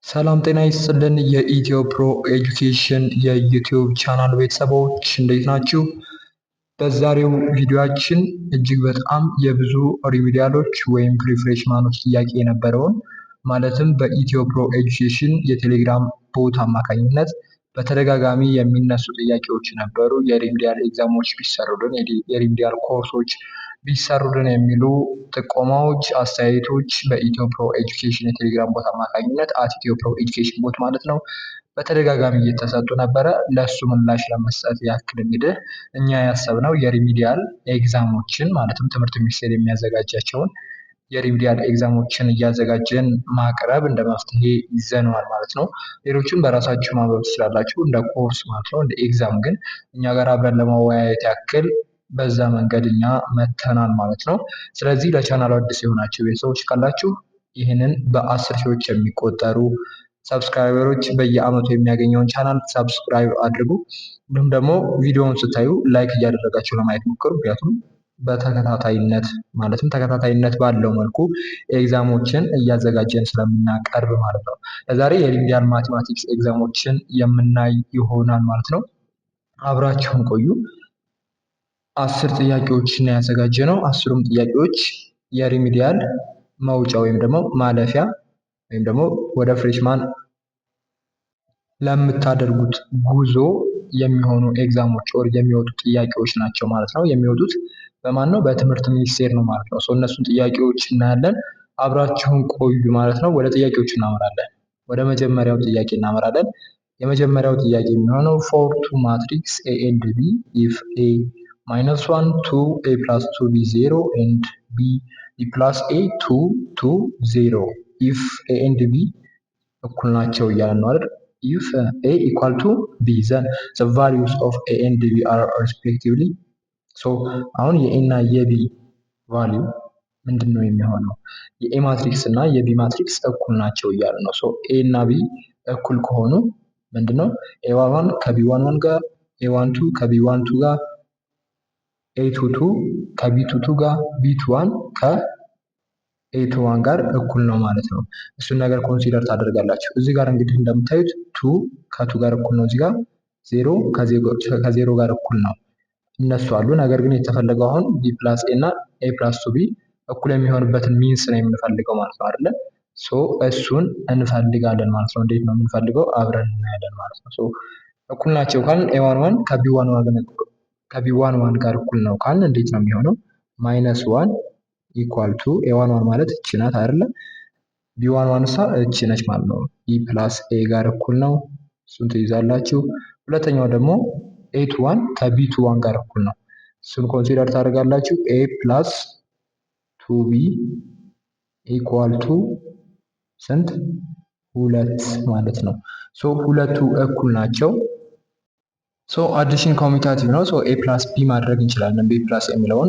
ሰላም ጤና ይስጥልን የኢትዮ ፕሮ ኤጁኬሽን የዩቲዩብ ቻናል ቤተሰቦች እንዴት ናችሁ? በዛሬው ቪዲዮአችን እጅግ በጣም የብዙ ሪሚዲያሎች ወይም ሪፍሬሽማኖች ጥያቄ የነበረውን ማለትም በኢትዮ ፕሮ ኤጁኬሽን የቴሌግራም ቦት አማካኝነት በተደጋጋሚ የሚነሱ ጥያቄዎች ነበሩ። የሪሚዲያል ኤግዛሞች ቢሰሩልን፣ የሪሚዲያል ኮርሶች ቢሰሩልን የሚሉ ጥቆማዎች፣ አስተያየቶች በኢትዮ ፕሮ ኤጁኬሽን የቴሌግራም ቦት አማካኝነት ኢትዮ ፕሮ ኤጁኬሽን ቦት ማለት ነው በተደጋጋሚ እየተሰጡ ነበረ። ለሱ ምላሽ ለመስጠት ያክል እንግዲህ እኛ ያሰብነው የሪሚዲያል ኤግዛሞችን ማለትም ትምህርት ሚኒስቴር የሚያዘጋጃቸውን የሪሚዲያል ኤግዛሞችን እያዘጋጀን ማቅረብ እንደ መፍትሄ ይዘነዋል ማለት ነው። ሌሎችም በራሳችሁ ማንበብ ትችላላችሁ እንደ ኮርስ ማለት ነው። እንደ ኤግዛም ግን እኛ ጋር አብረን ለመወያየት ያክል በዛ መንገድ እኛ መተናል ማለት ነው። ስለዚህ ለቻናሉ አዲስ የሆናችሁ ቤተሰቦች ካላችሁ ይህንን በ10 ሺዎች የሚቆጠሩ ሰብስክራይበሮች በየአመቱ የሚያገኘውን ቻናል ሰብስክራይብ አድርጉ። እንዲሁም ደግሞ ቪዲዮውን ስታዩ ላይክ እያደረጋችሁ ለማየት ሞክሩ። ምክንያቱም በተከታታይነት ማለትም ተከታታይነት ባለው መልኩ ኤግዛሞችን እያዘጋጀን ስለምናቀርብ ማለት ነው። ለዛሬ የሪሚዲያል ማቴማቲክስ ኤግዛሞችን የምናይ ይሆናል ማለት ነው። አብራችሁን ቆዩ። 10 ጥያቄዎችን ያዘጋጀ ነው። 10ሩም ጥያቄዎች የሪሚዲያል መውጫ ወይም ደግሞ ማለፊያ ወይም ደግሞ ወደ ፍሬሽማን ለምታደርጉት ጉዞ የሚሆኑ ኤግዛሞች ወር የሚወጡ ጥያቄዎች ናቸው ማለት ነው። የሚወጡት በማን ነው? በትምህርት ሚኒስቴር ነው ማለት ነው። እነሱን ጥያቄዎች እናያለን። አብራችሁን ቆዩ ማለት ነው። ወደ ጥያቄዎቹ እናመራለን። ወደ መጀመሪያው ጥያቄ እናመራለን። የመጀመሪያው ጥያቄ የሚሆነው ፎር ቱ ማትሪክስ ኤ ኤንድ ቢ ኢፍ ኤ -1 2 a plus 2 b 0 and b plus a 2 2 0 if a and b እኩል ናቸው እያለን ነው አይደል? if a equal to b then the values of a and b are respectively so አሁን የa እና የb ቫልዩ ምንድነው የሚሆነው? የa ማትሪክስ እና የb ማትሪክስ እኩል ናቸው እያለን ነው። so a እና b እኩል ከሆኑ ምንድነው a11 ከb11 ጋር a12 ከb12 ጋር a22 ከb22 ጋር b21 ከa21 ጋር እኩል ነው ማለት ነው። እሱን ነገር ኮንሲደር ታደርጋላችሁ። እዚህ ጋር እንግዲህ እንደምታዩት 2 ከ2 ጋር እኩል ነው። እዚህ ጋር 0 ከ0 ጋር እኩል ነው። እነሱ አሉ። ነገር ግን የተፈለገው አሁን b plus a እና a plus 2b እኩል የሚሆንበትን ሚንስ ነው የምንፈልገው ማለት ነው አይደለ? ሶ እሱን እንፈልጋለን ማለት ነው። እንዴት ነው የምንፈልገው? አብረን እናያለን ማለት ነው። ሶ እኩል ናቸው ካልን a11 ከb11 ጋር እኩል ነው ካልን እንዴት ነው የሚሆነው? -1 ኢኳል ቱ a11 ማለት እቺ ናት አይደለ? b11 ሳ እቺ ነች ማለት ነው። b plus a ጋር እኩል ነው። እሱን ትይዛላችሁ። ሁለተኛው ደግሞ a21 ከb21 ጋር እኩል ነው። እሱን ኮንሲደር ታደርጋላችሁ። a plus 2b ኢኳል ቱ ስንት? 2 ማለት ነው። ሶ ሁለቱ እኩል ናቸው። ሶ አዲሽን ኮሚታቲቭ ነው። ሶ a plus b ማድረግ እንችላለን። b plus የሚለውን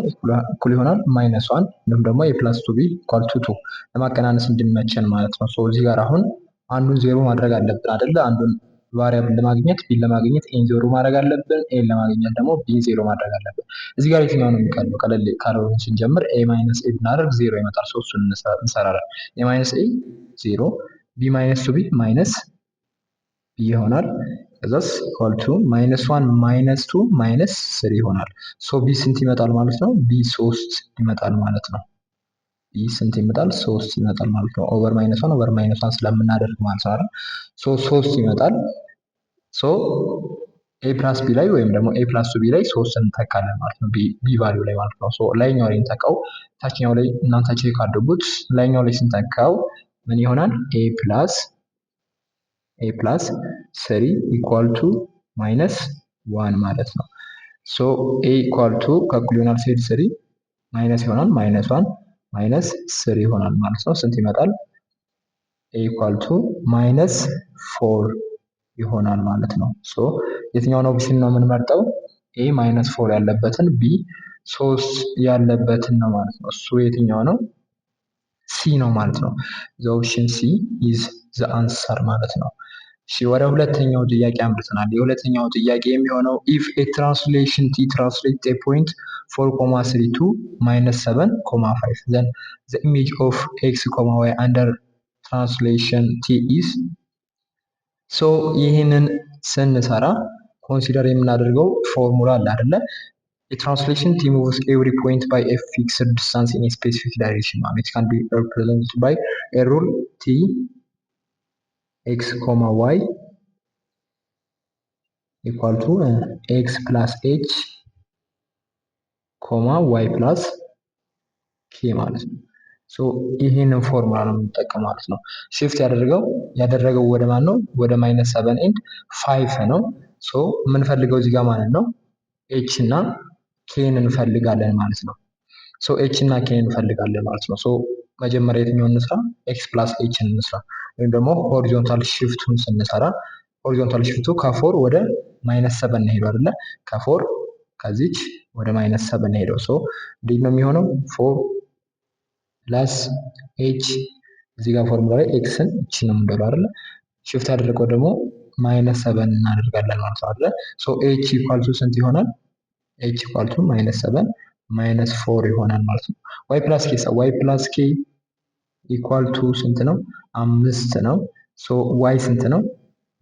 እኩል ይሆናል -1 እንዲሁም ደግሞ a plus 2b ኢኳል ቱ 2 ለማቀናነስ እንዲመቸን ማለት ነው። ሶ እዚህ ጋር አሁን አንዱን ዜሮ ማድረግ አለብን አይደለ? አንዱን ቫሪያብል ለማግኘት b ለማግኘት a ዜሮ ማድረግ አለብን። a ለማግኘት ደግሞ b ዜሮ ማድረግ አለብን። እዚህ ጋር የትኛው ነው የሚቀርበው? ቀለል ካለው ስንጀምር a minus a ብናደርግ ዜሮ ይመጣል። ሶ እሱን እንሰራለን። a minus a ዜሮ b minus 2b minus b ይሆናል። ከዛስ ኢኳል ቱ -1 -2 -3 ይሆናል። ሶ ቢ ስንት ይመጣል ማለት ነው? ቢ 3 ይመጣል ማለት ነው። ቢ ስንት ይመጣል? 3 ይመጣል ማለት ነው። ኦቨር -1 ኦቨር -1 ስለምናደርግ ማለት ነው አይደል? ሶ 3 ይመጣል። ሶ a plus b ላይ ወይም ደግሞ a plus 2b ላይ 3 እንተካለን ማለት ነው። b ቫልዩ ላይ ማለት ነው። ሶ ላይኛው ላይ እንተካው፣ ታችኛው ላይ እናንተ ቼክ አድርጉት። ላይኛው ላይ ስንተካው ምን ይሆናል? a plus 3 ኢኳል ቱ -1 ማለት ነው። ሶ a ኢኳል ቱ ከእኩል ይሆናል ሴድ 3 ማይነስ ይሆናል -1 -3 ይሆናል ማለት ነው። ስንት ይመጣል? a ኢኳል ቱ -4 ይሆናል ማለት ነው። ሶ የትኛውን ኦፕሽን ነው የምንመርጠው? a -4 ያለበትን b 3 ያለበትን ነው ማለት ነው። እሱ የትኛው ነው? ሲ ነው ማለት ነው። ዘ ኦፕሽን ሲ ኢዝ ዘ አንሰር ማለት ነው። እሺ ወደ ሁለተኛው ጥያቄ አምርተናል። የሁለተኛው ጥያቄ የሚሆነው if a translation t translate a point 4,32 -7,5 then the image of x, y under translation t is ሶ ይህንን ስንሰራ ኮንሲደር የምናደርገው ፎርሙላ አለ አይደለ? የትራንስሌሽን ቲ ሙቭስ ኤቭሪ ፖይንት ባይ ኤ ፊክስድ ዲስታንስ ኢን ስፔሲፊክ ዳይሬክሽን ማለት ኢት ካን ቢ ሪፕሬዘንትድ ባይ ኤ ሩል ቲ ኤክስ ኮማ ዋይ ኢኳል ቱ ኤክስ ፕላስ ኤች ኮማ ዋይ ፕላስ ኬ ማለት ነው። ሶ ይህንን ፎርሙላ ነው የምንጠቀም ማለት ነው። ሽፍት ያደረገው ወደ ማን ነው? ወደ ማይነስ 7 ኤንድ 5 ነው። ሶ የምንፈልገው እዚህ ጋር ማለት ነው ኤች እና ኬን እንፈልጋለን ማለት ነው። ሶ ኤች እና ኬን እንፈልጋለን ማለት ነው። ሶ መጀመሪያ የትኛውን እንስራ? ኤክስ ፕላስ ኤችን እንስራ። ወይም ደግሞ ሆሪዞንታል ሽፍቱን ስንሰራ ሆሪዞንታል ሽፍቱ ከፎር ወደ ማይነስ 7 ነው ሄደው አይደለ? ከፎር ከዚች ወደ ማይነስ 7 ነው ሄደው። ሶ እንዴት ነው የሚሆነው? ፎር ፕላስ ኤች እዚህ ጋር ፎርሙላ ላይ ኤክስን እቺ ነው የምንደለው አይደለ? ሽፍት ያደረገው ደግሞ ማይነስ 7 እናደርጋለን ማለት ነው አይደለ? ሶ ኤች ኢኳል ቱ ስንት ይሆናል? ኤች ኢኳል ቱ ማይነስ 7 ማይነስ 4 ይሆናል ማለት ነው። ዋይ ፕላስ ኬ ዋይ ፕላስ ኬ ኢኳል ቱ ስንት ነው? 5 ነው። ሶ ዋይ ስንት ነው?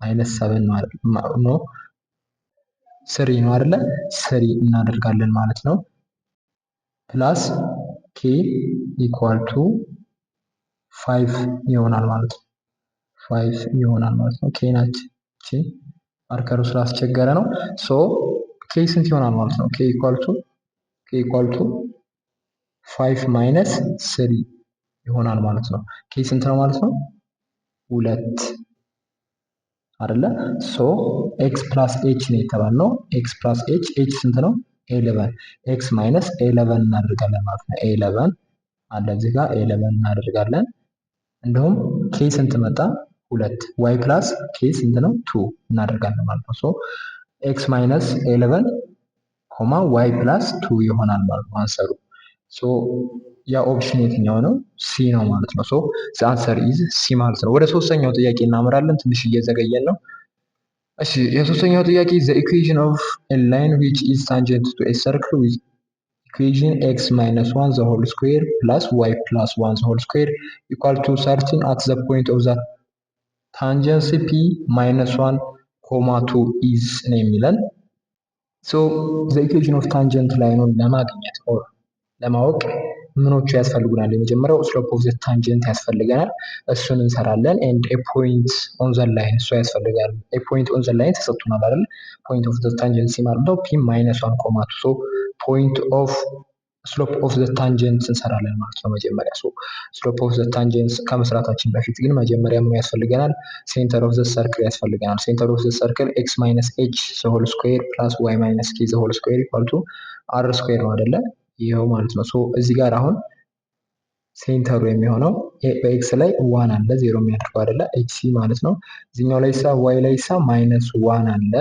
ማይነስ 7 ነው ስሪ ነው አይደለ? ስሪ እናደርጋለን ማለት ነው። ፕላስ ኬ ኢኳል ቱ 5 ይሆናል ማለት ነው። 5 ይሆናል ማለት ነው። ኬ ናች እቺ ማርከሩ ስላስቸገረ ነው። ሶ ኬ ስንት ይሆናል ማለት ነው? ኬ ኢኳል ቱ 5 ማይነስ 3 ይሆናል ማለት ነው። ኬ ስንት ነው ማለት ነው? 2 አይደለ? ሶ ኤክስ ፕላስ ኤች ነው የተባልነው። ኤክስ ፕላስ ኤች ኤች ስንት ነው? 11 ኤክስ ማይነስ 11 እናደርጋለን ማለት ነው። 11 አለ እዚህ ጋር 11 እናደርጋለን። እንዲሁም ኬ ስንት መጣ? 2 ዋይ ፕላስ ኬ ስንት ነው? 2 እናደርጋለን ማለት ነው። ሶ ኤክስ ማይነስ 11 ኮማ ዋይ ፕላስ 2 ይሆናል ማለት ነው አንሰሩ። ሶ ያ ኦፕሽን የትኛው ነው? ሲ ነው ማለት ነው። ሶ ዘ አንሰር ኢዝ ሲ ማለት ነው። ወደ ሶስተኛው ጥያቄ እናመራለን። ትንሽ እየዘገየን ነው። እሺ የሶስተኛው ጥያቄ ዘ ኢኩዌሽን ኦፍ ኤ ላይን ዊች ኢዝ ታንጀንት ቱ ኤ ሰርክል ዊዝ ኢኩዌሽን ኤክስ ማይነስ 1 ዘ ሆል ስኩዌር ፕላስ ዋይ ፕላስ 1 ዘ ሆል ስኩዌር ኢኳል ቱ 13 አት ዘ ፖይንት ኦፍ ዘ ታንጀንስ ፒ ማይነስ 1 ኮማ 2 ኢዝ ነው የሚለን። ሶ ዘ ኢኩዌሽን ኦፍ ታንጀንት ላይኑን ለማግኘት ኦር ለማወቅ ምኖቹ ያስፈልጉናል? የመጀመሪያው ስሎፕ ኦፍ ዘ ታንጀንት ያስፈልገናል። እሱን እንሰራለን። ኤንድ ኤ ፖይንት ኦን ዘ ላይን እሱ ያስፈልጋል። ኤ ፖይንት ኦን ዘ ላይን ተሰጥቶናል አይደል? ፖይንት ኦፍ ዘ ታንጀንሲ ማለት ነው ፒ ማይነስ 1 ኮማ 2። ሶ ፖይንት ኦፍ ስሎፕ ኦፍ ዘ ታንጀንት እንሰራለን ማለት ነው መጀመሪያ። ሶ ስሎፕ ኦፍ ዘ ታንጀንት ከመስራታችን በፊት ግን መጀመሪያ ምን ያስፈልገናል? ሴንተር ኦፍ ዘ ሰርክል ያስፈልገናል። ሴንተር ኦፍ ዘ ሰርክል ኤክስ ማይነስ ኤች ዘ ሆል ስኩዌር ፕላስ ዋይ ማይነስ ኬ ዘ ሆል ስኩዌር ኢኳል ቱ አር ስኩዌር ነው አይደለ? ይሄው ማለት ነው። ሶ እዚህ ጋር አሁን ሴንተሩ የሚሆነው በኤክስ ላይ ዋን አለ ዜሮ የሚያደርገው አይደለ? ኤች ሲ ማለት ነው። እዚኛው ላይ ሳ ዋይ ላይ ሳ ማይነስ ዋን አለ።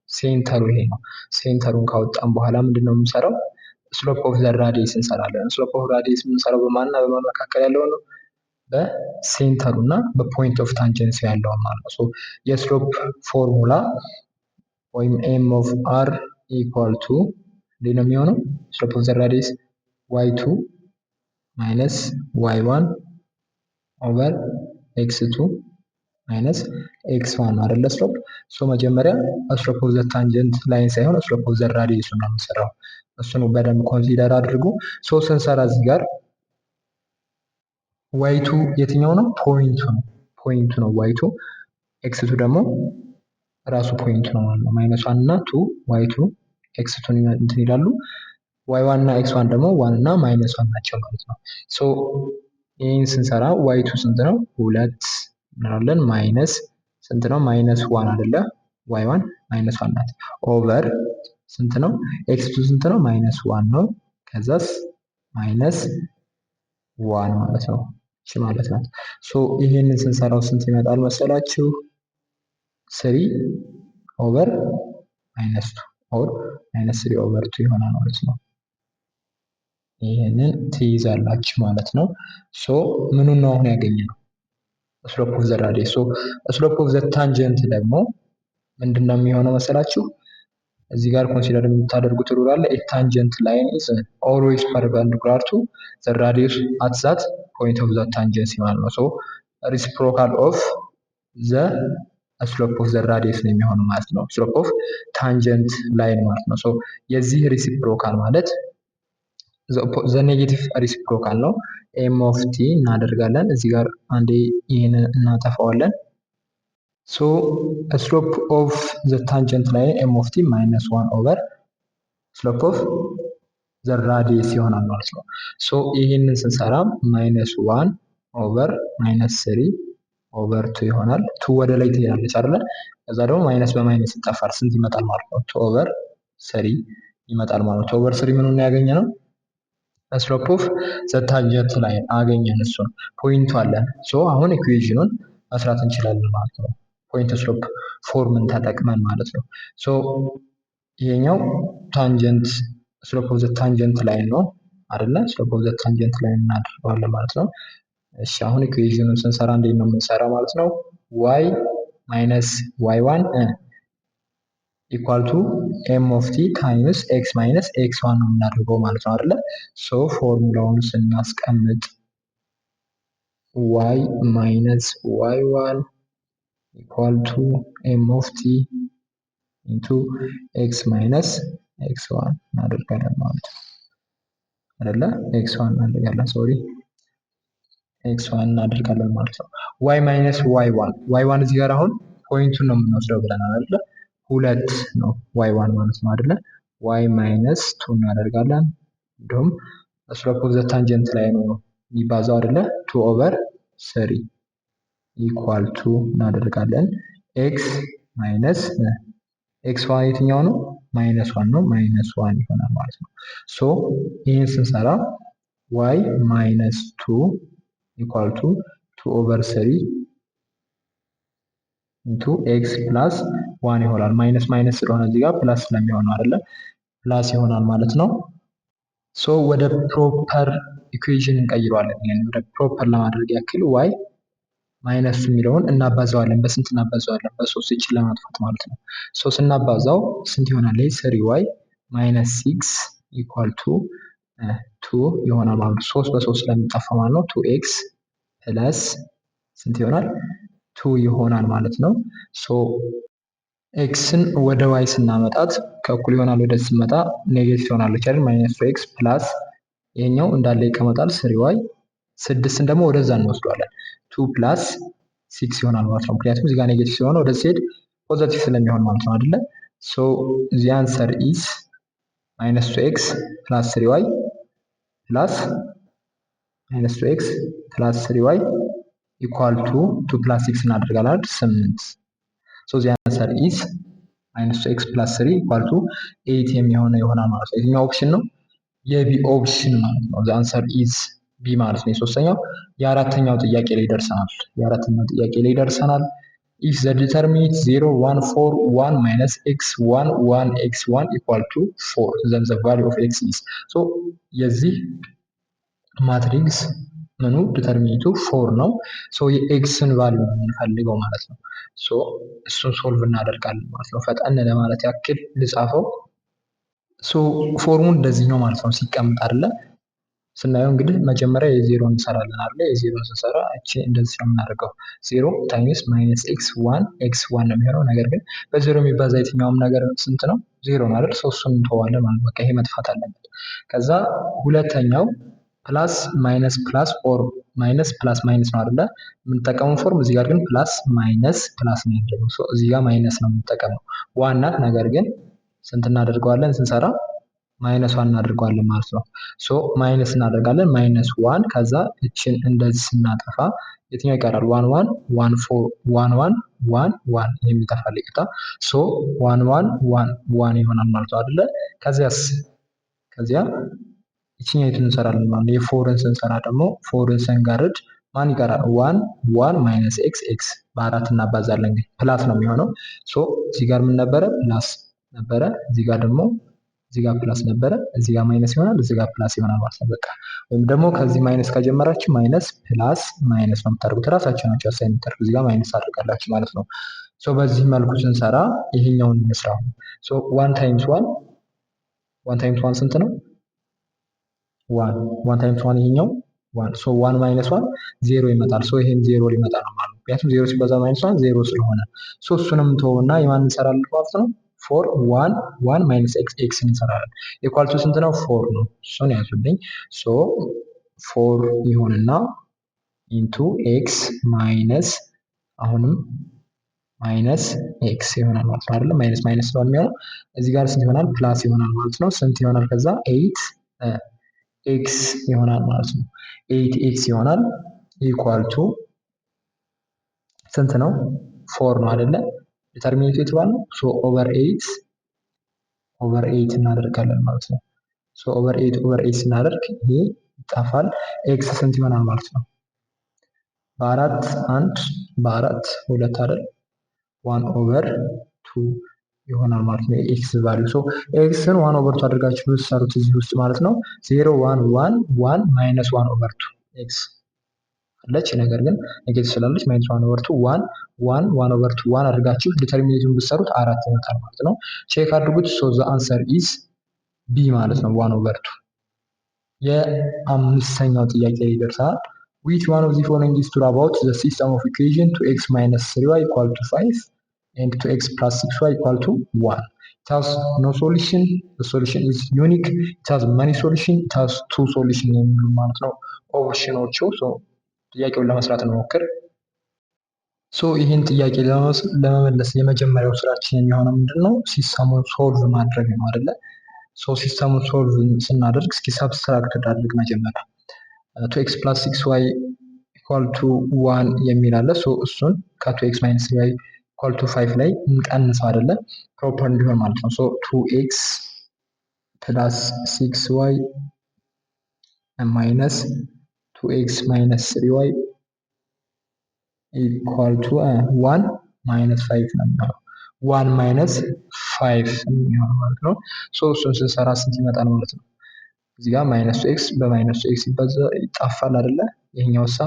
ሴንተሩ ይሄ ነው። ሴንተሩን ካወጣን በኋላ ምንድን ነው የምንሰራው? ስሎፕ ኦፍ ዘ ራዲየስ እንሰራለን። ስሎፕ ኦፍ ራዲየስ የምንሰራው በማንና በማን መካከል ያለው ነው? በሴንተሩ እና በፖይንት ኦፍ ታንጀንስ ያለው ማለት ነው። ሶ የስሎፕ ፎርሙላ ወይም ኤም ኦፍ አር ኢኳል ቱ እንዴት ነው የሚሆነው? ስሎፕ ኦፍ ዘ ራዲየስ y2 ማይነስ y1 ኦቨር x2 ማይነስ x1 አይደለ? ስሎፕ ሶ መጀመሪያ ስሎፕ ኦፍ ዘ ታንጀንት ላይን ሳይሆን ስሎፕ ኦፍ ዘ ራዲየስ ነው የምንሰራው። እሱን በደንብ ኮንሲደር አድርጉ። ሶ ስንሰራ እዚህ ጋር y2 የትኛው ነው? ፖይንቱ ነው y2። x2 ደግሞ ራሱ ፖይንቱ ነው ማለት ነው። ማይነስ 1 እና 2 y2 x2 እንትን ይላሉ። y1 እና x1 ደግሞ 1 እና ማይነስ 1 ናቸው ማለት ነው። ሶ ይህን ስንሰራ y2 ስንት ነው? 2 እንላለን። ማይነስ ስንት ነው? ማይነስ 1 አይደለ? y1 ማይነስ 1 ናት። ኦቨር ስንት ነው? x2 ስንት ነው? ማይነስ 1 ነው። ከዛስ ማይነስ 1 ማለት ነው። እሺ ማለት ናት። ሶ ይሄንን ስንሰራው ስንት ይመጣል መሰላችሁ? 3 ኦቨር ማይነስ 2 ኦር ማይነስ 3 ኦቨር 2 ይሆናል ማለት ነው። ይሄንን ትይዛላችሁ ማለት ነው። ሶ ምኑን ነው አሁን ያገኘነው? ስሎፕ ኦፍ ዘ ራዲየስ። ሶ ስሎፕ ኦፍ ዘ ታንጀንት ደግሞ ምንድነው የሚሆነው መሰላችሁ? እዚህ ጋር ኮንሲደር የምታደርጉት ሩል አለ። ኤ ታንጀንት ላይን ኢዝ ኦልዌይስ ፐርፔንዲኩላር ቱ ዘ ራዲየስ አት ዛት ፖይንት ኦፍ ዘ ታንጀንሲ ማለት ነው። ሶ ሪሲፕሮካል ኦፍ ዘ ስሎፕ ኦፍ ዘ ራዲየስ ነው የሚሆነው ማለት ነው። ስሎፕ ኦፍ ታንጀንት ላይን ማለት ነው። ሶ የዚህ ሪሲፕሮካል ማለት ዘ ኔጌቲቭ ሪሲፕሮካል ነው። ኤም ኦፍ ቲ እናደርጋለን እዚህ ጋር አንዴ ይህን እናጠፋዋለን። ሶ ስሎፕ ኦፍ ዘ ታንጀንት ላይን ኤም ኦፍ ቲ ማይነስ ዋን ኦቨር ስሎፕ ኦፍ ዘ ራዲየስ ይሆናል ማለት ነው። ሶ ይህንን ስንሰራ ማይነስ ዋን ኦቨር ማይነስ ስሪ ኦቨር ቱ ይሆናል። ቱ ወደ ላይ ትሄዳለች አይደለ? ከዛ ደግሞ ማይነስ በማይነስ ይጠፋል። ስንት ይመጣል ማለት ነው? ቱ ኦቨር ስሪ ይመጣል ማለት ነው። ቱ ኦቨር ስሪ ምኑን ያገኘ ነው? ስሎፕ ኦፍ ዘ ታንጀንት ላይን አገኘን። እሱን ፖይንቱ አለን። ሶ አሁን ኢኩዌዥኑን መስራት እንችላለን ማለት ነው። ፖይንት ስሎፕ ፎርምን ተጠቅመን ማለት ነው። ሶ ይሄኛው ታንጀንት ስሎፕ ኦፍ ዘ ታንጀንት ላይን ነው አይደለ? ስሎፕ ኦፍ ዘ ታንጀንት ላይን እናደርገዋለን ማለት ነው። እሺ አሁን ኢኩዌዥኑን ስንሰራ እንዴት ነው የምንሰራው ማለት ነው? ዋይ ማይነስ ዋይ ዋን ኢኳል ቱ ኤም ኦፍ ቲ ታይምስ ኤክስ ማይነስ ኤክስ ዋን ነው የምናደርገው ማለት ነው አይደለ? ሶ ፎርሙላውን ስናስቀምጥ ዋይ ማይነስ ዋይ ዋን ኢኳል ቱ ኤም ኦፍ ቲ ኢንቱ ኤክስ ማይነስ ኤክስ ዋን እናደርጋለን ማለት ነው አይደለ? ኤክስ ዋን እናደርጋለን ሶሪ ኤክስ ዋን እናደርጋለን ማለት ነው። ዋይ ማይነስ ዋይ ዋን ዋይ ዋን እዚህ ጋር አሁን ፖይንቱን ነው የምንወስደው ብለናል አይደለ? ሁለት ነው ዋይ ዋን ማለት ነው አይደለ? ዋይ ማይነስ ቱ እናደርጋለን። እንዲሁም ስሎፕ ኦፍ ዘ ታንጀንት ላይ ነው የሚባዛው አይደለ? ቱ ኦቨር ስሪ ኢኳል ቱ እናደርጋለን። ኤክስ ማይነስ ኤክስ ዋን የትኛው ነው? ማይነስ ዋን ነው። ማይነስ ዋን ይሆናል ማለት ነው። ሶ ይህን ስንሰራ ዋይ ማይነስ ቱ ኢኳል ቱ 2 ኦቨር 3 ኢንቱ ኤክስ ፕላስ 1 ይሆናል። ማይነስ ማይነስ ስለሆነ እዚህ ጋር ፕላስ ስለሚሆን አይደለ? ፕላስ ይሆናል ማለት ነው። ሶ ወደ ፕሮፐር ኢኩዌሽን እንቀይረዋለን። ይሄን ወደ ፕሮፐር ለማድረግ ያክል ዋይ ማይነስ የሚለውን እናባዛዋለን። በስንት እናባዛዋለን? በሶስት እችን ለማጥፋት ማለት ነው። ሶ ስናባዛው ስንት ይሆናል? 3 ዋይ ማይነስ 6 ኢኳል ቱ 2 ይሆናል ማለት ነው። 3 በ3 ስለሚጠፋ ማለት ነው 2x ፕለስ ስንት ይሆናል? 2 ይሆናል ማለት ነው። ሶ ኤክስን ወደ ዋይ ስናመጣት ከእኩል ይሆናል ወደዚህ ሲመጣ ኔጌቲቭ ትሆናለች አይደል? ማይነስ 2x ፕላስ ይሄኛው እንዳለ ይቀመጣል 3y 6ን ደግሞ ወደዛ እንወስደዋለን 2 ፕላስ 6 ይሆናል ማለት ነው። ምክንያቱም እዚህ ጋር ኔጌቲቭ ሲሆን ወደዚህ ሲሄድ ፖዚቲቭ ስለሚሆን ማለት ነው አይደለ? ሶ the answer is minus 2x plus 3y plus minus 2x plus 3y equal to 2 plus 6 እናደርጋለን 8 so the answer is minus 2x plus 3 equal to 8 የሚሆነው ይሆናል ማለት ነው። የትኛው ኦፕሽን ነው? የቢ ኦፕሽን ማለት ነው። the answer is ቢ ማለት ነው። የሶስተኛው የአራተኛው ጥያቄ ላይ ደርሰናል። if the determinant 0 1 4 1 minus x1 1 x1 equal to 4 then the value of x is so የዚህ ማትሪክስ ምኑ ዲተርሚኒቱ 4 ነው። ሶ የኤክስን ቫልዩ ነው የምንፈልገው ማለት ነው። ሶ እሱን ሶልቭ እናደርጋለን ማለት ነው። ፈጠን ለማለት ያክል ልጻፈው። ሶ ፎርሙን እንደዚህ ነው ማለት ነው ሲቀመጥ አይደለ? ስናየው እንግዲህ መጀመሪያ የዜሮን እንሰራለን አይደለ? የዜሮን ስንሰራ እቺ እንደዚህ ነው የምናደርገው 0 ታይምስ ማይነስ x1 x1 ነው የሚሆነው። ነገር ግን በዜሮ የሚባዛ የትኛውም ነገር ስንት ነው? ዜሮ ነው አይደል? ሶ እሱን እንተዋለን ማለት ነው። በቃ ይሄ መጥፋት አለበት። ከዛ ሁለተኛው ፕላስ ማይነስ ፕላስ ኦር ማይነስ ፕላስ ማይነስ ነው አይደለ የምንጠቀመው ፎርም። እዚህ ጋር ግን ፕላስ ማይነስ ፕላስ ነው ያደረገው። ሶ እዚህ ጋር ማይነስ ነው የምንጠቀመው ዋናት። ነገር ግን ስንት እናደርገዋለን ስንሰራ? ማይነስ ዋን እናደርገዋለን ማለት ነው። ሶ ማይነስ እናደርጋለን ማይነስ ዋን። ከዛ እችን እንደዚህ ስናጠፋ የትኛው ይቀራል? ዋን ዋን ዋን ፎር ዋን ዋን ዋን ዋን የሚጠፋል ይቅርታ። ሶ ዋን ዋን ዋን ዋን ይሆናል ማለት ነው አይደለ? ከዚያ ይችኛይቱን እንሰራለን ማለት ነው። የፎርን ስንሰራ ደግሞ ፎርን ስንጋርድ ማን ይቀራል? ዋን ዋን ማይነስ ኤክስ ኤክስ በአራት እናባዛለን። እንግዲህ ፕላስ ነው የሚሆነው። ሶ እዚህ ጋር ምን ነበረ? ፕላስ ነበረ። እዚህ ጋር ደግሞ እዚህ ጋር ፕላስ ነበረ። እዚህ ጋር ማይነስ ይሆናል፣ እዚህ ጋር ፕላስ ይሆናል ማለት ነው። በቃ ወይም ደግሞ ከዚህ ማይነስ ከጀመራችሁ ማይነስ ፕላስ ማይነስ ነው የምታደርጉት። ራሳችሁ ናችሁ አሳይን የምታደርጉት። እዚህ ጋር ማይነስ አድርጋላችሁ ማለት ነው። ሶ በዚህ መልኩ ስንሰራ ይሄኛውን እንስራው። ሶ ዋን ታይምስ ዋን ስንት ነው? ዋን ታይምስ ዋን ይሄኛው 1 ሶ 1 ማይነስ 1 0 ይመጣል። ሶ ይሄም 0 ሊመጣ ነው ማለት ነው። ምክንያቱም 0 ሲባዛ ማይነስ 1 0 ስለሆነ ሶ እሱንም ተውና የማን እንሰራለን ማለት ነው 4 1 1 ማይነስ ኤክስ ኤክስ እንሰራለን። ኢኳል ቱ ስንት ነው 4 ነው። እሱን ያዙልኝ። ሶ 4 ይሆንና ኢንቱ ኤክስ ማይነስ አሁንም ማይነስ ኤክስ ይሆናል ማለት ነው አይደል? ማይነስ ማይነስ ስለሆነ የሚሆነው እዚህ ጋር ስንት ይሆናል ፕላስ ይሆናል ማለት ነው። ስንት ይሆናል ከዛ 8 ኤክስ ይሆናል ማለት ነው። 8 ኤክስ ይሆናል ኢኳል ቱ ስንት ነው 4 ነው አይደለ? ዲተርሚኔንቱ የተባለው ሶ ኦቨር 8 እናደርጋለን ማለት ነው። ሶ ኦቨር 8 ስናደርግ ይሄ ይጣፋል። ኤክስ ስንት ይሆናል ማለት ነው በአራት አንድ በአራት ሁለት አይደል 1 ኦቨር 2 ይሆናል ማለት ነው ኤክስ ቫልዩ። ሶ ኤክስን 1 ኦቨር 2 አድርጋችሁ ብትሰሩት እዚህ ውስጥ ማለት ነው 0 1 1 1 ማይነስ 1 ኦቨር 2 ኤክስ አለች። ነገር ግን ኔጌቲቭ ስላለች ማይነስ 1 ኦቨር 2 1 1 1 ኦቨር 2 1 አድርጋችሁ ዲተርሚኔቱን ብትሰሩት 4 ይመጣል ማለት ነው። ቼክ አድርጉት። ሶ ዘ አንሰር ኢዝ ቢ ማለት ነው 1 ኦቨር 2። የአምስተኛው ጥያቄ ይደርሳል። Which one of the following is true about the system of equation 2x minus 3y equal to 5 and 2x plus 6y equal to 1? It has no solution. The solution is unique. It has many solutions. It has two solutions የሚሉ ማለት ነው ኦፕሽኖቹ። ሶ ጥያቄውን ለመስራት እንሞክር። ሶ ይህን ጥያቄ ለመመለስ የመጀመሪያው ስራችን የሚሆነው ምንድነው ሲስተሙን ሶልቭ ማድረግ ነው አይደለ? ሶ ሲስተሙን ሶልቭ ስናደርግ እስኪ ሰብስትራክት አድርግ መጀመሪያ 2x plus 6y equal to 1 የሚል አለ። ሶ እሱን ከ2x minus 3y equal to 5 ላይ እንቀንሰው አይደለ ፕሮፐር እንዲሆን ማለት ነው። ሶ 2x plus 6y minus 2x minus 3y equal to 1 minus 5 ነው የሚሆነው 1 minus 5 የሚሆነው ማለት ነው። ሶ እሱን ስንሰራ ስንት ይመጣል ማለት ነው እዚህ ጋር ማይነስ ኤክስ በማይነስ ኤክስ ይጣፋል አይደለ? ይሄኛው ሳ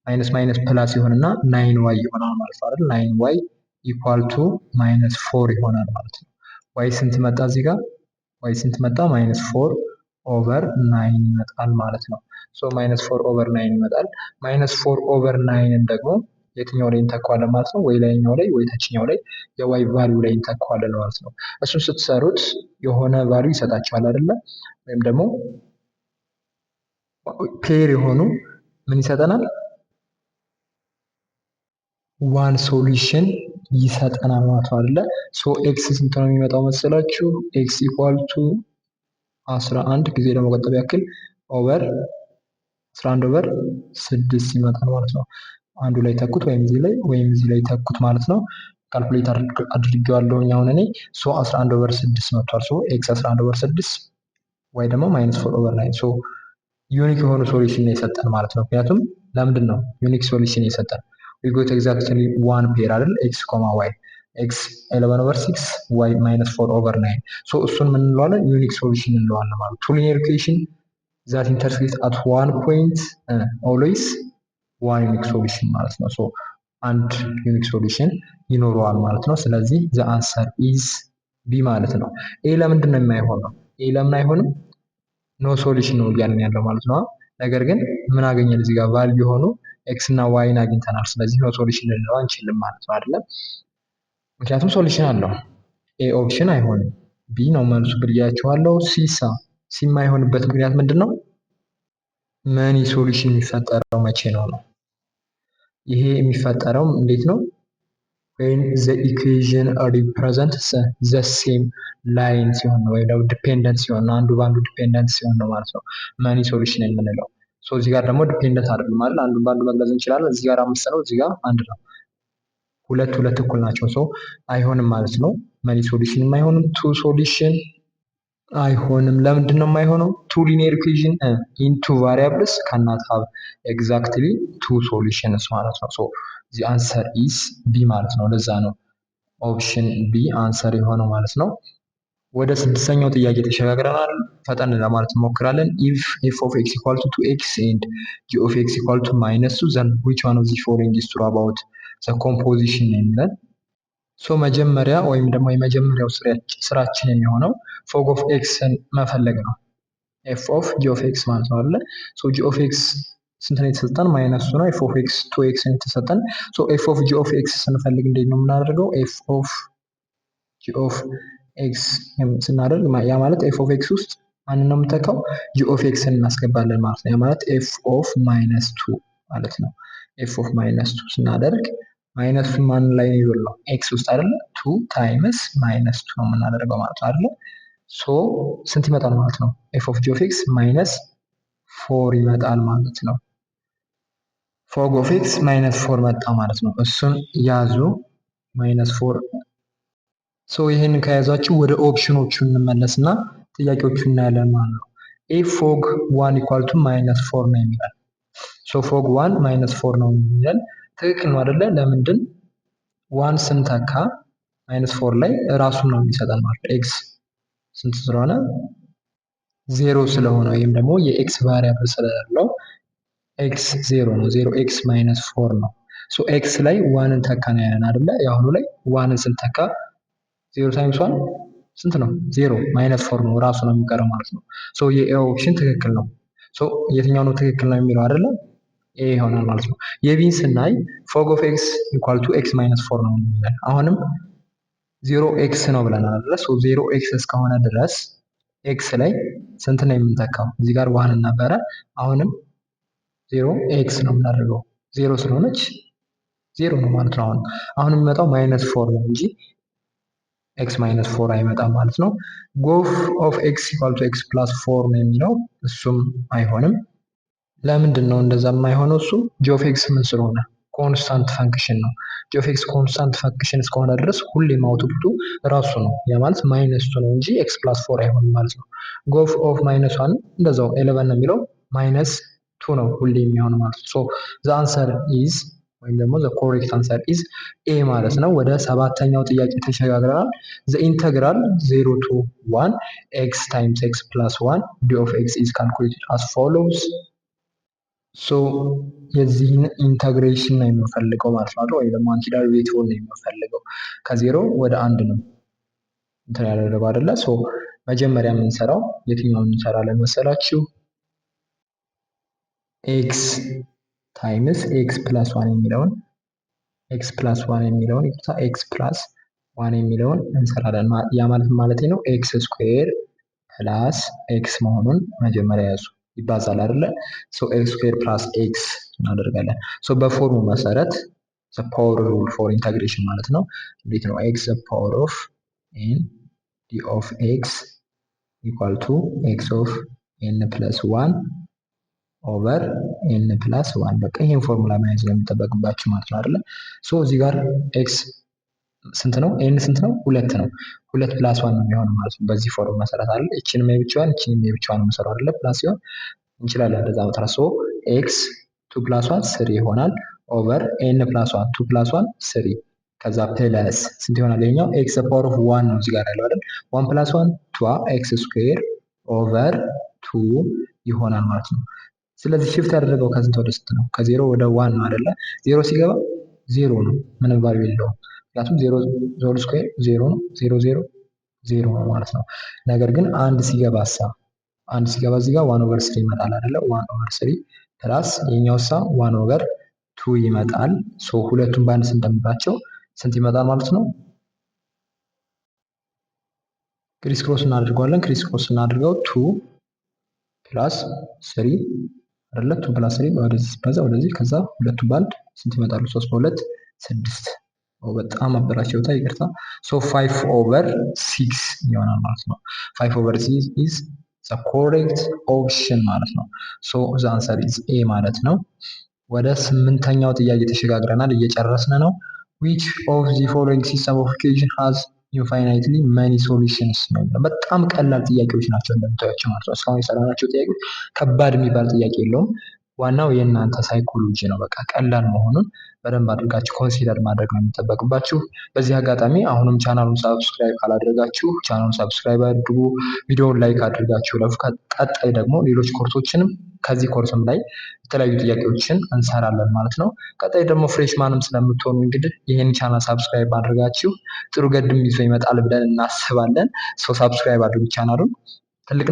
ማይነስ ማይነስ ፕላስ ይሆንና 9y ይሆናል ማለት ነው አይደል? 9y ኢኳል ቱ ማይነስ 4 ይሆናል ማለት ነው። y ስንት መጣ እዚህ ጋር? y ስንት መጣ? ማይነስ 4 ኦቨር 9 ይመጣል ማለት ነው። ሶ ማይነስ 4 ኦቨር 9 ይመጣል። ማይነስ 4 ኦቨር 9ን ደግሞ የትኛው ላይ እንተካዋለን ማለት ነው? ወይ ላይኛው ላይ ወይ ታችኛው ላይ የy ቫልዩ ላይ እንተካዋለን ማለት ነው። እሱን ስትሰሩት የሆነ ቫልዩ ይሰጣችኋል አይደለ? ወይም ደግሞ ፔር የሆኑ ምን ይሰጠናል? ዋን ሶሉሽን ይሰጠናል ማለት ነው አይደለ? ሶ ኤክስ ስንት ነው የሚመጣው መሰላችሁ? ኤክስ ኢኳል ቱ 11 ጊዜ ለመቆጠብ ያክል ኦቨር 11 ኦቨር 6 ይመጣል ማለት ነው። አንዱ ላይ ተኩት ወይም እዚህ ላይ ተኩት ማለት ነው። ካልኩሌት አድርጌዋለሁ አሁን እኔ ሶ 11 ኦቨር 6 መጥቷል። ሶ ኤክስ 11 ኦቨር 6 ወይ ደግሞ ማይነስ 4 ኦቨር 9 ሶ ዩኒክ የሆኑ ሶሉሽን ነው የሰጠን ማለት ነው። ምክንያቱም ለምንድን ነው ዩኒክ ሶሉሽን የሰጠን? we got exactly one pair አይደል x, y x 11 over 6 y minus 4 over 9 ሶ እሱን ምን እንለዋለን? ዩኒክ ሶሉሽን እንለዋለን ማለት two linear equation that intersect at one point always one unique solution ማለት ነው። ሶ አንድ ዩኒክ ሶሉሽን ይኖረዋል ማለት ነው። ስለዚህ the answer is b ማለት ነው። ኤ ለምንድን ነው የማይሆነው? ኤ ለምን አይሆንም? ኖ ሶሉሽን ነው እያልን ያለው ማለት ነው። ነገር ግን ምን አገኘን እዚህ ጋር ቫልዩ የሆኑ ኤክስ እና ዋይን አግኝተናል። ስለዚህ ኖ ሶሉሽን ልንለው አንችልም ማለት ነው አይደለም? ምክንያቱም ሶሉሽን አለው። ኤ ኦፕሽን አይሆንም። ቢ ነው መልሱ ብያችኋለሁ። ሲሳ የማይሆንበት ምክንያት ምንድን ነው? መኒ ሶሉሽን የሚፈጠረው መቼ ነው? ይሄ የሚፈጠረው እንዴት ነው? when the equation represents the same line ሲሆን ነው፣ ወይም ደግሞ ዲፔንደንት ሲሆን ነው። አንዱ በአንዱ ዲፔንደንት ሲሆን ነው ማለት ነው መኒ ሶሉሽን የምንለው። ሶ እዚህ ጋር ደግሞ ዲፔንደንት አይደለም ማለት አንዱን በአንዱ መግለጽ እንችላለን። እዚህ ጋር 5 ነው፣ እዚህ ጋር 1 ነው። ሁለት እኩል ናቸው። ሶ አይሆንም ማለት ነው። መኒ ሶሉሽን አይሆንም። ቱ ሶሉሽን አይሆንም። ለምንድን ነው የማይሆነው? ቱ ሊኒየር ኢኩዌሽን ኢን ቱ ቫሪያብልስ ካናት ሃቭ ኤግዛክትሊ ቱ ሶሉሽንስ ማለት ነው። ሶ ዚ አንሰር ኢዝ ቢ ማለት ነው። ለዛ ነው ኦፕሽን ቢ አንሰር የሆነው ማለት ነው። ወደ ስድስተኛው ጥያቄ ተሸጋግረናል። ፈጠን ለማለት እንሞክራለን። ኢፍ ኤፍ ኦፍ ኤክስ ኢኳል ቱ 2ኤክስ ኤንድ ጂ ኦፍ ኤክስ ኢኳል ቱ -2 ዘን ዊች ዋን ኦፍ ዚ ፎሎዊንግ ኢዝ ትሩ አባውት ዘ ኮምፖዚሽን የሚለን። ሶ መጀመሪያ ወይም ደግሞ የመጀመሪያው ስራችን የሚሆነው ፎግ ኦፍ ኤክስን መፈለግ ነው። ኤፍ ኦፍ ጂ ኦፍ ኤክስ ማለት ነው አይደለ? ሶ ጂ ኦፍ ኤክስ ስንት ነው የተሰጠን? ማይነስ ነው። ኤፍ ኦፍ ኤክስ 2x ነው የተሰጠን። ሶ ኤፍ ኦፍ ጂ ኦፍ ኤክስ ስንፈልግ እንዴት ነው የምናደርገው? ኤፍ ኦፍ ጂ ኦፍ ኤክስ ስናደርግ ያ ማለት ኤፍ ኦፍ ኤክስ ውስጥ ማንን ነው የምንተካው? ጂ ኦፍ ኤክስን እናስገባለን ማለት ነው። ያ ማለት ኤፍ ኦፍ ማይነስ 2 ማለት ነው። ኤፍ ኦፍ ማይነስ 2 ስናደርግ ማይነስ ማን ላይ ነው ይውላል? ኤክስ ውስጥ አይደለ? 2 ታይምስ ማይነስ 2 ነው የምናደርገው ማለት ነው አይደለ? ሶ ስንት ይመጣል ማለት ነው? ኤፍ ኦፍ ጂ ኦፍ ኤክስ ማይነስ 4 ይመጣል ማለት ነው። ፎግ ኦፍ ኤክስ ማይነስ 4 መጣ ማለት ነው። እሱን ያዙ ማይነስ 4። ሶ ይህን ከያዛችሁ ወደ ኦፕሽኖቹ እንመለስና ጥያቄዎቹ እናያለን ማለት ነው። ኤ ፎግ 1 ኢኳል ቱ ማይነስ 4 ነው የሚላል። ሶ ፎግ 1 ማይነስ 4 ነው የሚላል። ትክክል ነው አይደለ? ለምንድን 1 ስንተካ ማይነስ 4 ላይ ራሱን ነው የሚሰጠን ማለት ነው። ኤክስ ስንት ስለሆነ 0 ስለሆነ ወይም ደግሞ የኤክስ ቫሪያብል ስለሌለው ኤክስ 0 ነው። 0 ኤክስ ማይነስ 4 ነው። ሶ ኤክስ ላይ ዋንን ተካ ነው ያለን አይደለ? የአሁኑ ላይ ዋንን ስንተካ 0 ታይምስ 1 ስንት ነው? 0 ማይነስ 4 ነው። ራሱ ነው የሚቀረው ማለት ነው። ሶ የኤ ኦፕሽን ትክክል ነው። ሶ የትኛው ነው ትክክል ነው የሚለው አይደለ? ኤ ይሆናል ማለት ነው። የቢን ስናይ ፎግ ኦፍ ኤክስ ኢኳል ቱ ኤክስ ማይነስ 4 ነው የሚለን። አሁንም 0 ኤክስ ነው ብለናል አይደለ? ሶ 0 ኤክስ እስከሆነ ድረስ ኤክስ ላይ ስንት ነው የምንተካው? እዚህ ጋር ዋን ነበረ። አሁንም 0 ኤክስ ነው የምናደርገው። 0 ስለሆነች 0 ነው ማለት ነው። አሁን የሚመጣው ማይነስ 4 ነው እንጂ ኤክስ ማይነስ 4 አይመጣም ማለት ነው። ጎፍ ኦፍ ኤክስ ኢኳል ቱ ኤክስ ፕላስ 4 ነው የሚለው። እሱም አይሆንም። ለምንድን ነው እንደዛ የማይሆነው? እሱ ጂ ኦፍ ኤክስ ምን ስለሆነ ኮንስታንት ፈንክሽን ነው። ጂ ኦፍ ኤክስ ኮንስታንት ፈንክሽን እስከሆነ ድረስ ሁሌም አውትፑቱ ራሱ ነው። ያ ማለት ማይነስ 2 ነው እንጂ ኤክስ ፕላስ 4 አይሆንም ማለት ነው። ጎፍ ኦፍ ማይነስ 1 እንደዛው 11 ነው የሚለው ማይነስ 2 ነው ሁሌ የሚሆነው ማለት ነው። ሶ ዘ አንሰር ኢዝ ወይም ደግሞ ዘ ኮሬክት አንሰር ኢዝ ኤ ማለት ነው። ወደ ሰባተኛው ጥያቄ ተሸጋግረናል። ዘ ኢንተግራል 0 ቱ 1 ኤክስ ታይምስ ኤክስ ፕላስ 1 ዲ ኦፍ ኤክስ ኢዝ ካልኩሌትድ አስ ፎሎውስ። ሶ የዚህን ኢንተግሬሽን ነው የምንፈልገው ማለት ነው። ወይም ደግሞ አንቲ ዴሪቬቲቭ ነው የምንፈልገው። ከዜሮ ወደ አንድ ነው እንትን ያደረገው አይደለ? ሶ መጀመሪያ የምንሰራው የትኛውን እንሰራለን መሰላችሁ? ኤክስ ታይምስ ኤክስ ፕላስ 1 የሚለውን ኤክስ ፕላስ 1 የሚለውን ኤክስ ፕላስ 1 የሚለውን እንሰራለን። ያ ማለት ነው ኤክስ ስኩዌር ፕላስ ኤክስ መሆኑን መጀመሪያ ያዙ። ይባዛል አይደለ? ሶ ኤክስ ስኩዌር ፕላስ ኤክስ እናደርጋለን። ሶ በፎርሙ መሰረት ዘ ፓወር ሩል ፎር ኢንተግሬሽን ማለት ነው። እንዴት ነው? ኤክስ ዘ ፓወር ኦፍ ኤን ዲ ኦፍ ኤክስ ኢኳል ቱ ኤክስ ኦፍ ኤን ፕለስ 1 ኦቨር ኤን ፕላስ 1። በቃ ይሄን ፎርሙላ መያዝ ነው የሚጠበቅባችሁ ማለት ነው አይደለ? ሶ እዚህ ጋር ኤክስ ስንት ነው? ኤን ስንት ነው? 2 ነው። 2 ፕላስ 1 ነው የሚሆነው ማለት ነው። በዚህ ፎርም መሰረት አይደለ? እቺንም የብቻዋን እቺንም የብቻዋን መሰረት አይደለ? ፕላስ ሲሆን እንችላለን እንደዛ መጥራት። ሶ ኤክስ 2 ፕላስ 1 3 ይሆናል ኦቨር ኤን ፕላስ 1 2 ፕላስ 1 3 ከዛ ፕለስ ስንት ይሆናል? ይሄኛው ኤክስ ፓወር ኦፍ 1 ነው እዚህ ጋር ያለው አይደል? 1 ፕላስ 1 2 ኤክስ ስኩዌር ኦቨር 2 ይሆናል ማለት ነው። ስለዚህ ሽፍት ያደረገው ከስንት ወደ ስንት ነው? ከዜሮ ወደ 1 ነው አይደለ? ዜሮ ሲገባ ዜሮ ነው፣ ምንም ቫልዩ የለውም። ምክንያቱም ዜሮ ሆል ስኩዌር ዜሮ ነው፣ ዜሮ ዜሮ ዜሮ ነው ማለት ነው። ነገር ግን አንድ ሲገባ እዚህ ጋር 1 ኦቨር 3 ይመጣል አይደለ? 1 ኦቨር 3 ፕላስ የኛው ሳ 1 ኦቨር 2 ይመጣል። ሶ ሁለቱም በአንድ ስንደምራቸው ስንት ይመጣል ማለት ነው? ክሪስ ክሮስ እናድርገዋለን። ክሪስ ክሮስ እናድርገው 2 ፕላስ 3 አይደለ? 2 ፕላስ 3 ወደዚህ ሲባዛ ወደዚህ ከዛ ሁለቱም በአንድ ስንት ይመጣሉ? 3 በ2 6። በጣም አበላሽውታ፣ ይቅርታ። ሶ 5 ኦቨር 6 ይሆናል ማለት ነው። 5 ኦቨር 6 ኢዝ ዘ ኮሬክት ኦፕሽን ማለት ነው። ሶ ዘ አንሰር ኢዝ ኤ ማለት ነው። ወደ 8ኛው ጥያቄ ተሸጋግረናል፣ እየጨረስን ነው። which of the following system of equation has infinitely many solutions ነው። በጣም ቀላል ጥያቄዎች ናቸው እንደምታዩቸው ማለት ነው። እስካሁን የሰራናቸው ጥያቄዎች ከባድ የሚባል ጥያቄ የለውም። ዋናው የእናንተ ሳይኮሎጂ ነው። በቃ ቀላል መሆኑን በደንብ አድርጋችሁ ኮንሲደር ማድረግ ነው የሚጠበቅባችሁ። በዚህ አጋጣሚ አሁንም ቻናሉን ሰብስክራይብ ካላደረጋችሁ ቻናሉን ሰብስክራይብ አድርጉ፣ ቪዲዮውን ላይክ አድርጋችሁ ለፉ። ቀጣይ ደግሞ ሌሎች ኮርሶችንም ከዚህ ኮርስም ላይ የተለያዩ ጥያቄዎችን እንሰራለን ማለት ነው። ቀጣይ ደግሞ ፍሬሽማንም ስለምትሆኑ እንግዲህ ይህን ቻናል ሰብስክራይብ አድርጋችሁ ጥሩ ገድም ይዞ ይመጣል ብለን እናስባለን። ሰው ሰብስክራይብ አድርጉ። ቻናሉን ትልቅ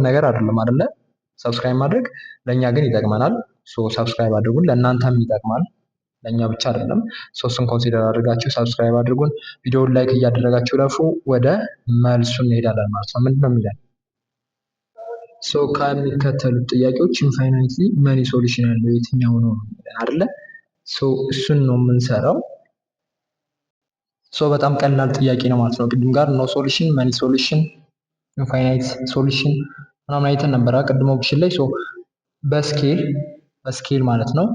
ነገር አይደለም አይደለ? ሰብስክራይብ ማድረግ ለእኛ ግን ይጠቅመናል። ሰብስክራይብ አድርጉን፣ ለእናንተም ይጠቅማል፣ ለእኛ ብቻ አይደለም። እሱን ኮንሲደር አድርጋችሁ ሰብስክራይብ አድርጉን፣ ቪዲዮውን ላይክ እያደረጋችሁ ለፉ። ወደ መልሱ እንሄዳለን ማለት ነው። ምንድን ነው የሚለን? ከሚከተሉት ጥያቄዎች ኢንፋይናይትሊ መኒ ሶሉሽን ያለው የትኛው ነው አይደለ? እሱን ነው የምንሰራው። በጣም ቀላል ጥያቄ ነው ማለት ነው። ቅድም ጋር ኖ ሶሉሽን፣ መኒ ሶሉሽን፣ ኢንፋይናይት ሶሉሽን ምናምን አይተን ነበረ ቅድም ኦፕሽን ላይ። በስኬል ማለት ነው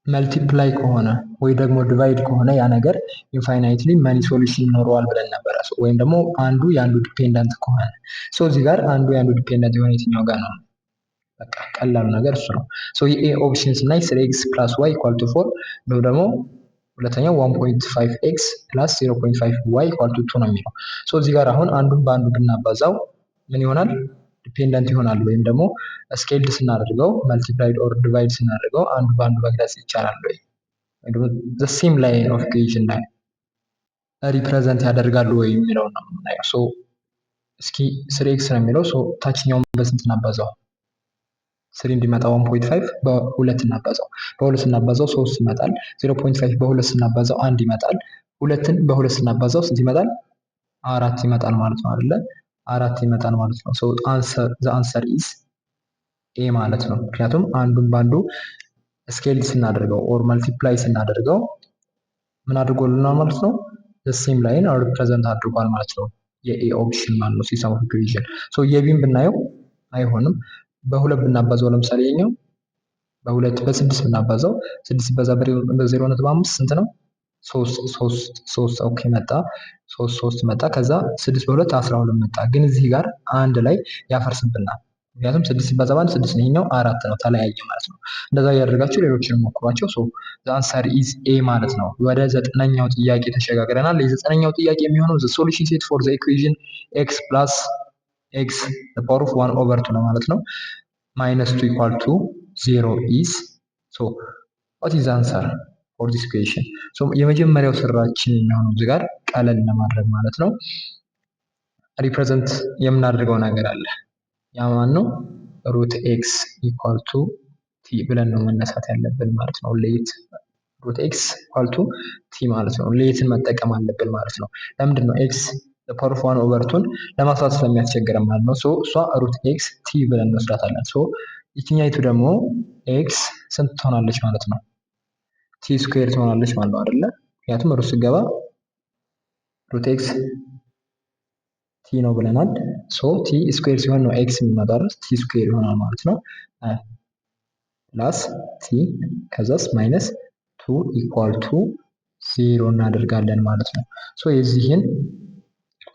መልቲፕላይ ከሆነ ወይ ደግሞ ዲቫይድ ከሆነ ያ ነገር ኢንፋይናይትሊ መኒ ሶሉሽን ይኖረዋል ብለን ነበረ። ወይም ደግሞ አንዱ የአንዱ ዲፔንደንት ከሆነ እዚህ ጋር አንዱ የአንዱ ዲፔንደንት የሆነ የትኛው ጋር ነው? በቃ ቀላሉ ነገር እሱ ነው። የኤ ኦፕሽን ስናይ 3x ፕላስ ዋይ ኢኳል ቱ 4 ነው። ደግሞ ሁለተኛው 1.5x ፕላስ 0.5y ኢኳል ቱ 2 ነው የሚለው። እዚህ ጋር አሁን አንዱን በአንዱ ብናባዛው ምን ይሆናል? ዲፔንደንት ይሆናል። ወይም ደግሞ ስኬልድ ስናደርገው መልቲፕላይድ ኦር ዲቫይድ ስናደርገው አንዱ በአንዱ መግለጽ ይቻላል ወይ ደግሞ ዘ ሴም ላይን ኦፍ ኢኩዌሽን ላይ ሪፕሬዘንት ያደርጋሉ ወይ የሚለው ነው የምናየው። እስኪ 3x ነው የሚለው ታችኛውን በስንት እናባዛው? 3 እንዲመጣ 1.5 በ2 እናባዛው። በ2 ስናባዛው 3 ይመጣል። 0.5 በ2 ስናባዛው 1 ይመጣል። 2ን በ2 ስናባዛው ስንት ይመጣል? 4 ይመጣል ማለት ነው አይደለ? 4 ይመጣል ማለት ነው። ዘ አንሰር ኢዝ ኤ ማለት ነው። ምክንያቱም አንዱን ባንዱ ስኬል ስናደርገው ኦር መልቲፕላይ ስናደርገው ምን አድርጎልናል ማለት ነው? ዘ ሴም ላይን ሪፕሬዘንት አድርጓል ማለት ነው። የኤ ኦፕሽን ማለት ነው ሲስተም ኦፍ ኢኩዌሽን። የቢን ብናየው አይሆንም። በሁለት ብናባዛው ለምሳሌ የኛው በ6 ብናባዛው 6 ሲባዛ በ0.5 ስንት ነው? 3 ኦኬ መጣ። 3 መጣ። ከዛ 6 በ2 12 መጣ። ግን እዚህ ጋር አንድ ላይ ያፈርስብናል። ምክንያቱም 6 ሲባዛ በ1 6 ነው። ይሄኛው 4 ነው። ተለያየ ማለት ነው። እንደዛ እያደረጋችሁ ሌሎችንም ሞክሯቸው። ዘ አንሰር ኢዝ ኤ ማለት ነው። ወደ 9ኛው ጥያቄ ተሸጋግረናል። የ9ኛው ጥያቄ የሚሆነው ዘ ሶሉሽን ሴት ፎር ዘ ኢኩዌሽን ኤክስ ፕላስ ኤክስ ፓወር ኦፍ 1 ኦቨር 2 ነው ማለት ነው። ማይነስ 2 ኢኳል ቱ 0 ኢዝ ዋት ኢዝ አንሰር ፎር ዲስ ኢኩዌሽን። የመጀመሪያው ስራችን የሚሆነው እዚህ ጋር ቀለል ለማድረግ ማለት ነው ሪፕሬዘንት የምናደርገው ነገር አለ። ያ ማን ነው? ሩት ኤክስ ኢኳል ቱ ቲ ብለን ነው መነሳት ያለብን ማለት ነው። ሌት ሩት ኤክስ ኢኳል ቱ ቲ ማለት ነው። ሌትን መጠቀም አለብን ማለት ነው። ለምንድን ነው? ኤክስ ፓወር ኦፍ 1 ኦቨር 2 ለማስላት ስለሚያስቸግረን ማለት ነው። እሷ ሩት ኤክስ ቲ ብለን እንወስዳታለን። ይችኛይቱ ደግሞ ኤክስ ስንት ትሆናለች ማለት ነው? ቲ ስኩዌር ትሆናለች ማለት ነው አይደለ? ምክንያቱም ሩት ስገባ ሩት ኤክስ ቲ ነው ብለናል። ቲ ስኩዌር ሲሆን ነው ኤክስ የሚመጣው፣ ቲ ስኩዌር ይሆናል ማለት ነው። ፕላስ ቲ ከዛስ ማይነስ 2 ኢኳል ቱ 0 እናደርጋለን ማለት ነው። የዚህን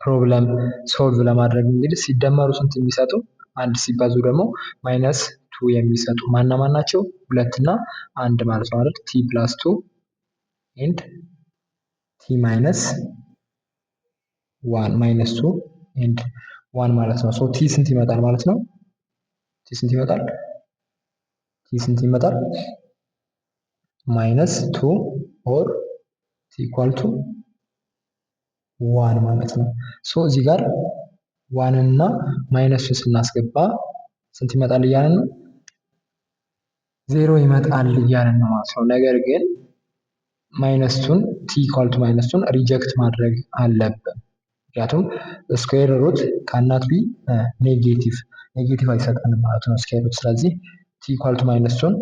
ፕሮብለም ሶልቭ ለማድረግ እንግዲህ ሲደመሩ ስንት የሚሰጡ አንድ ሲባዙ ደግሞ ማይነስ 2 የሚሰጡ ማና ማን ናቸው? 2 እና 1 ማለት ነው አይደል? ቲ ፕላስ 2 ኤንድ ቲ ማይነስ 1 ማይነስ 2 ኤንድ 1 ማለት ነው። ቲ ስንት ይመጣል ማለት ነው? ቲ ስንት ይመጣል? ቲ ስንት ይመጣል? ማይነስ 2 ኦር ቲ ኢኳል ቱ 1 ማለት ነው። እዚህ ጋር 1 እና ማይነስ ስናስገባ ስንት ይመጣል እያለን ነው? 0 ይመጣል እያለን ነው ማለት ነው። ነገር ግን ማይነስቱን ቲ ኢኳል ቱ ማይነስቱን ሪጀክት ማድረግ አለብን። ምክንያቱም ስኩዌር ሩት ካናት ቢ ኔጌቲቭ አይሰጠንም ማለት ነው ስኩዌር ሩት። ስለዚህ ቲ ኢኳል ቱ ማይነስቱን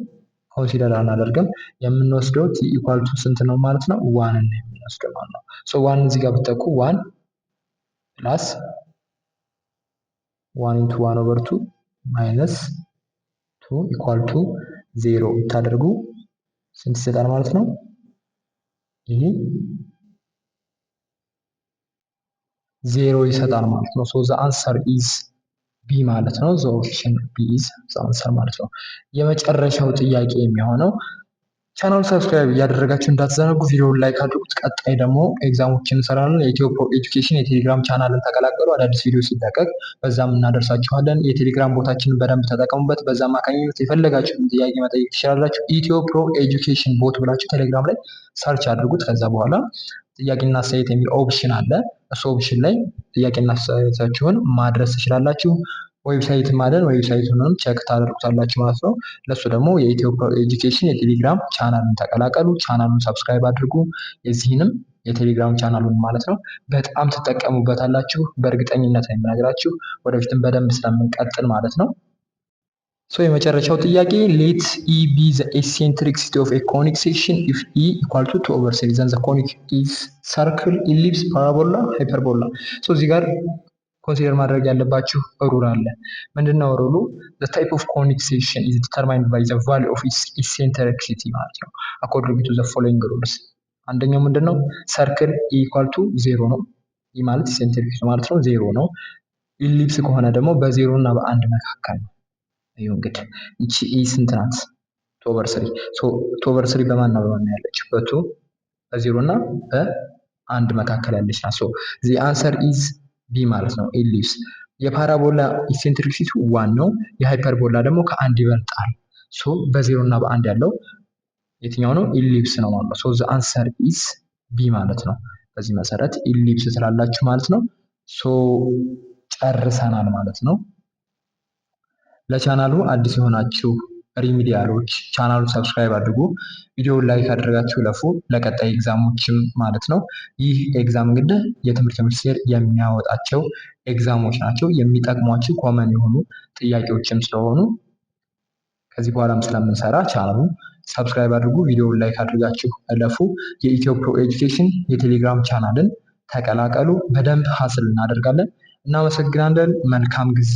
ኮንሲደር አናደርግም። የምንወስደው ቲ ኢኳል ቱ ስንት ነው ማለት ነው? 1 ነው የምንወስደው ማለት ነው። 1 እዚህ ጋር ብትተኩ 1 ፕላስ 1 ኢንቱ 1 ኦቨር 2 ማይነስ 2 ኢኳል ቱ 0 ብታደርጉ ስንት ይሰጣል ማለት ነው? ይሄ 0 ይሰጣል ማለት ነው። ዘ አንሰር ኢዝ ቢ ማለት ነው። ዘ ኦፕሽን ቢ ኢዝ ዘ አንሰር ማለት ነው። የመጨረሻው ጥያቄ የሚሆነው ቻናል ሰብስክራይብ እያደረጋችሁ እንዳትዘነጉ፣ ቪዲዮውን ላይክ አድርጉት። ቀጣይ ደግሞ ኤግዛሞችን እንሰራለን። የኢትዮ ፕሮ ኤጁኬሽን የቴሌግራም ቻናልን ተቀላቀሉ። አዳዲስ ቪዲዮ ሲለቀቅ በዛም እናደርሳችኋለን። የቴሌግራም ቦታችንን በደንብ ተጠቀሙበት። በዛ አማካኝነት የፈለጋችሁትን ጥያቄ መጠየቅ ትችላላችሁ። ኢትዮ ፕሮ ኤጁኬሽን ቦት ብላችሁ ቴሌግራም ላይ ሰርች አድርጉት። ከዛ በኋላ ጥያቄና አስተያየት የሚል ኦፕሽን አለ። እሱ ኦፕሽን ላይ ጥያቄና አስተያየታችሁን ማድረስ ትችላላችሁ። ዌብሳይትም አለን። ዌብሳይቱንም ቸክ ታደርጉታላችሁ ማለት ነው። ለሱ ደግሞ የኢትዮ ፕሮ ኤጁኬሽን የቴሌግራም ቻናልን ተቀላቀሉ። ቻናሉን ሰብስክራይብ አድርጉ። የዚህንም የቴሌግራም ቻናሉን ማለት ነው። በጣም ትጠቀሙበታላችሁ በእርግጠኝነት ነው የምነግራችሁ። ወደፊትም በደንብ ስለምንቀጥል ማለት ነው። የመጨረሻው ጥያቄ ሌት ኢ ቢ ዘ ኤሴንትሪክሲቲ ኦፍ ኤ ኮኒክ ሴክሽን ኢፍ ኢ ኢኳል ቱ 2/3 ዘን ዘ ኮኒክ ኢዝ ሰርክል፣ ኢሊፕስ፣ ፓራቦላ፣ ሃይፐርቦላ። እዚህ ጋር ኮንሲደር ማድረግ ያለባችሁ ሩል አለ። ምንድነው ሩሉ? ዘ ታይፕ ኦፍ ኮኒክ ሴክሽን ኢዝ ዲተርማይንድ ባይ ዘ ቫልዩ ኦፍ ኢትስ ኢሴንትሪክሲቲ ማለት ነው አኮርዲንግ ቱ ዘ ፎሎዊንግ ሩልስ። አንደኛው ምንድነው? ሰርክል ኢኳል ቱ 0 ነው። ይህ ማለት ኢሴንትሪክሲቲ ማለት ነው 0 ነው። ኢሊፕስ ከሆነ ደግሞ በ0 እና በ1 መካከል ነው። ይሄው እንግዲህ እቺ ኢ ስንት ናት? 2/3 2/3 በማን ነው ያለችው? በ2 በ0 እና በ1 መካከል ያለች ናት። the answer is ቢ ማለት ነው ኢሊፕስ። የፓራቦላ ኢሴንትሪክሲቲ 1 ነው። የሃይፐርቦላ ደግሞ ከ1 ይበልጣል። በ0 እና በ1 ያለው የትኛው ነው? ኢሊፕስ ነው ማለት ነው። the answer is ቢ ማለት ነው። በዚህ መሰረት ኢሊፕስ ስላላችሁ ማለት ነው። ጨርሰናል ማለት ነው። ለቻናሉ አዲስ የሆናችሁ ሪሚዲያሎች ቻናሉን ሰብስክራይብ አድርጉ። ቪዲዮውን ላይክ አድርጋችሁ ለፉ ለቀጣይ ኤግዛሞችም ማለት ነው። ይህ ኤግዛም እንግዲህ የትምህርት ሚኒስቴር የሚያወጣቸው ኤግዛሞች ናቸው። የሚጠቅሟችሁ ኮመን የሆኑ ጥያቄዎችም ስለሆኑ ከዚህ በኋላም ስለምንሰራ ቻናሉን ሰብስክራይብ አድርጉ። ቪዲዮውን ላይክ አድርጋችሁ ለፉ። የኢትዮ ፕሮ ኤጁኬሽን የቴሌግራም ቻናልን ተቀላቀሉ። በደንብ ሀስል እናደርጋለን። እናመሰግናለን። መልካም ጊዜ